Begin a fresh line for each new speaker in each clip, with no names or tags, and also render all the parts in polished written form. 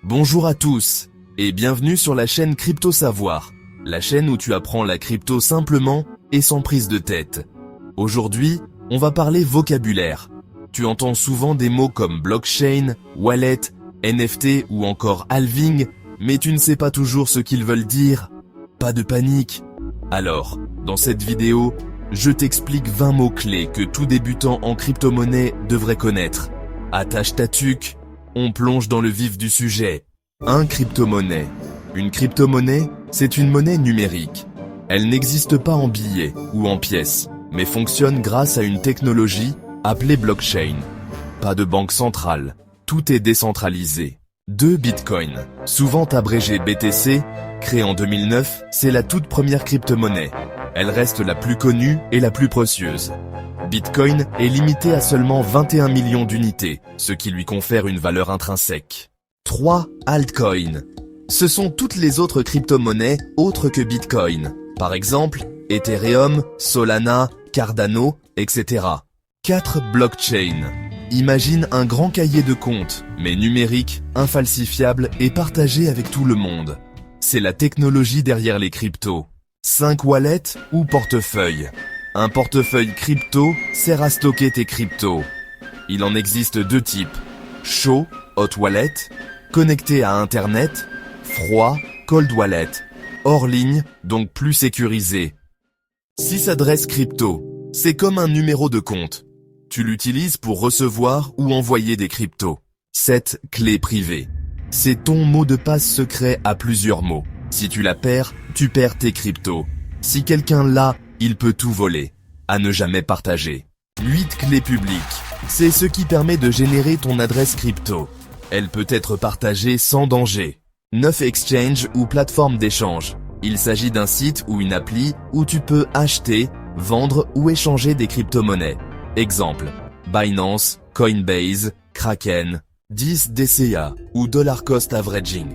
Bonjour à tous et bienvenue sur la chaîne Crypto Savoir, la chaîne où tu apprends la crypto simplement et sans prise de tête. Aujourd'hui, on va parler vocabulaire. Tu entends souvent des mots comme blockchain, wallet, NFT ou encore halving, mais tu ne sais pas toujours ce qu'ils veulent dire. Pas de panique. Alors, dans cette vidéo, je t'explique 20 mots-clés que tout débutant en crypto-monnaie devrait connaître. Attache ta tuque, on plonge dans le vif du sujet. Un crypto-monnaie. Une crypto-monnaie, c'est une monnaie numérique. Elle n'existe pas en billets ou en pièces, mais fonctionne grâce à une technologie appelée blockchain. Pas de banque centrale, tout est décentralisé. 2 Bitcoin, souvent abrégé BTC, créé en 2009, c'est la toute première crypto-monnaie. Elle reste la plus connue et la plus précieuse. Bitcoin est limité à seulement 21 millions d'unités, ce qui lui confère une valeur intrinsèque. 3 Altcoins. Ce sont toutes les autres crypto-monnaies autres que Bitcoin. Par exemple, Ethereum, Solana, Cardano, etc. 4 Blockchain. Imagine un grand cahier de comptes, mais numérique, infalsifiable et partagé avec tout le monde. C'est la technologie derrière les cryptos. 5 wallets ou portefeuilles. Un portefeuille crypto sert à stocker tes cryptos. Il en existe 2 types. Chaud, hot wallet, connecté à internet. Froid, cold wallet. Hors ligne, donc plus sécurisé. 6 adresses crypto. C'est comme un numéro de compte. Tu l'utilises pour recevoir ou envoyer des cryptos. 7 clés privées. C'est ton mot de passe secret à plusieurs mots. Si tu la perds, tu perds tes cryptos. Si quelqu'un l'a, il peut tout voler. À ne jamais partager. 8 clés publiques. C'est ce qui permet de générer ton adresse crypto. Elle peut être partagée sans danger. 9 exchanges ou plateformes d'échange. Il s'agit d'un site ou une appli où tu peux acheter, vendre ou échanger des crypto-monnaies. Exemple, Binance, Coinbase, Kraken, 10 DCA ou Dollar Cost Averaging.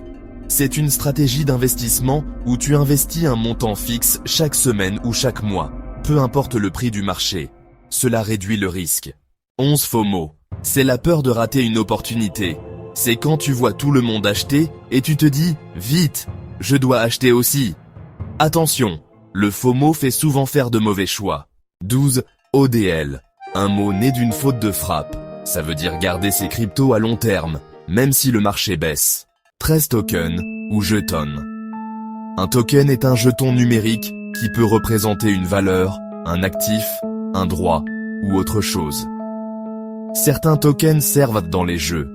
C'est une stratégie d'investissement où tu investis un montant fixe chaque semaine ou chaque mois, peu importe le prix du marché. Cela réduit le risque. 11 FOMO. C'est la peur de rater une opportunité. C'est quand tu vois tout le monde acheter et tu te dis « Vite, je dois acheter aussi ». Attention, le FOMO fait souvent faire de mauvais choix. 12 ODL. Un mot né d'une faute de frappe. Ça veut dire garder ses cryptos à long terme, même si le marché baisse. 13 tokens ou jetons. Un token est un jeton numérique qui peut représenter une valeur, un actif, un droit ou autre chose. Certains tokens servent dans les jeux,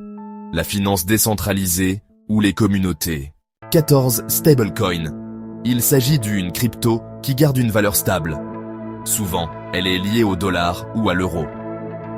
la finance décentralisée ou les communautés. 14 stablecoin. Il s'agit d'une crypto qui garde une valeur stable. Souvent, elle est liée au dollar ou à l'euro.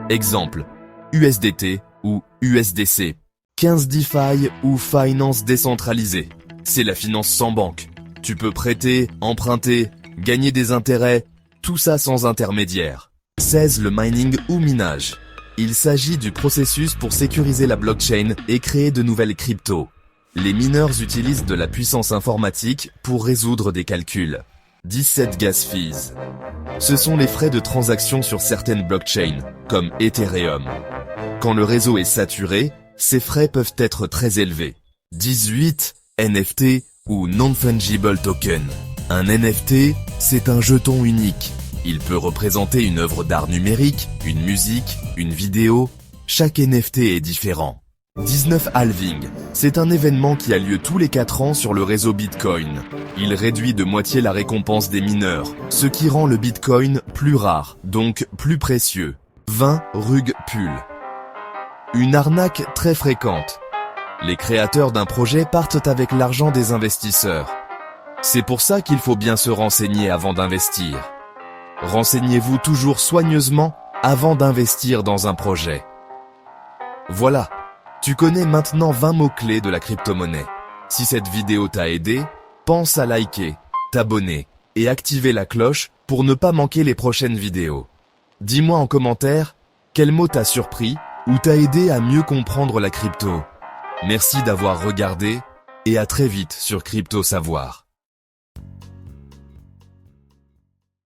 Exemple, USDT ou USDC. 15 DeFi ou finance décentralisée. C'est la finance sans banque. Tu peux prêter, emprunter, gagner des intérêts, tout ça sans intermédiaire. 16 le mining ou minage. Il s'agit du processus pour sécuriser la blockchain et créer de nouvelles cryptos. Les mineurs utilisent de la puissance informatique pour résoudre des calculs. 17 gas fees. Ce sont les frais de transaction sur certaines blockchains, comme Ethereum. Quand le réseau est saturé, ces frais peuvent être très élevés. 18 NFT ou Non-Fungible Token. Un NFT, c'est un jeton unique. Il peut représenter une œuvre d'art numérique, une musique, une vidéo. Chaque NFT est différent. 19 halving. C'est un événement qui a lieu tous les 4 ans sur le réseau Bitcoin. Il réduit de moitié la récompense des mineurs, ce qui rend le Bitcoin plus rare, donc plus précieux. 20 rug pull. Une arnaque très fréquente. Les créateurs d'un projet partent avec l'argent des investisseurs. C'est pour ça qu'il faut bien se renseigner avant d'investir. Renseignez-vous toujours soigneusement avant d'investir dans un projet. Voilà, tu connais maintenant 20 mots-clés de la crypto-monnaie. Si cette vidéo t'a aidé, pense à liker, t'abonner et activer la cloche pour ne pas manquer les prochaines vidéos. Dis-moi en commentaire quel mot t'a surpris ou t'a aidé à mieux comprendre la crypto. Merci d'avoir regardé et à très vite sur Crypto Savoir.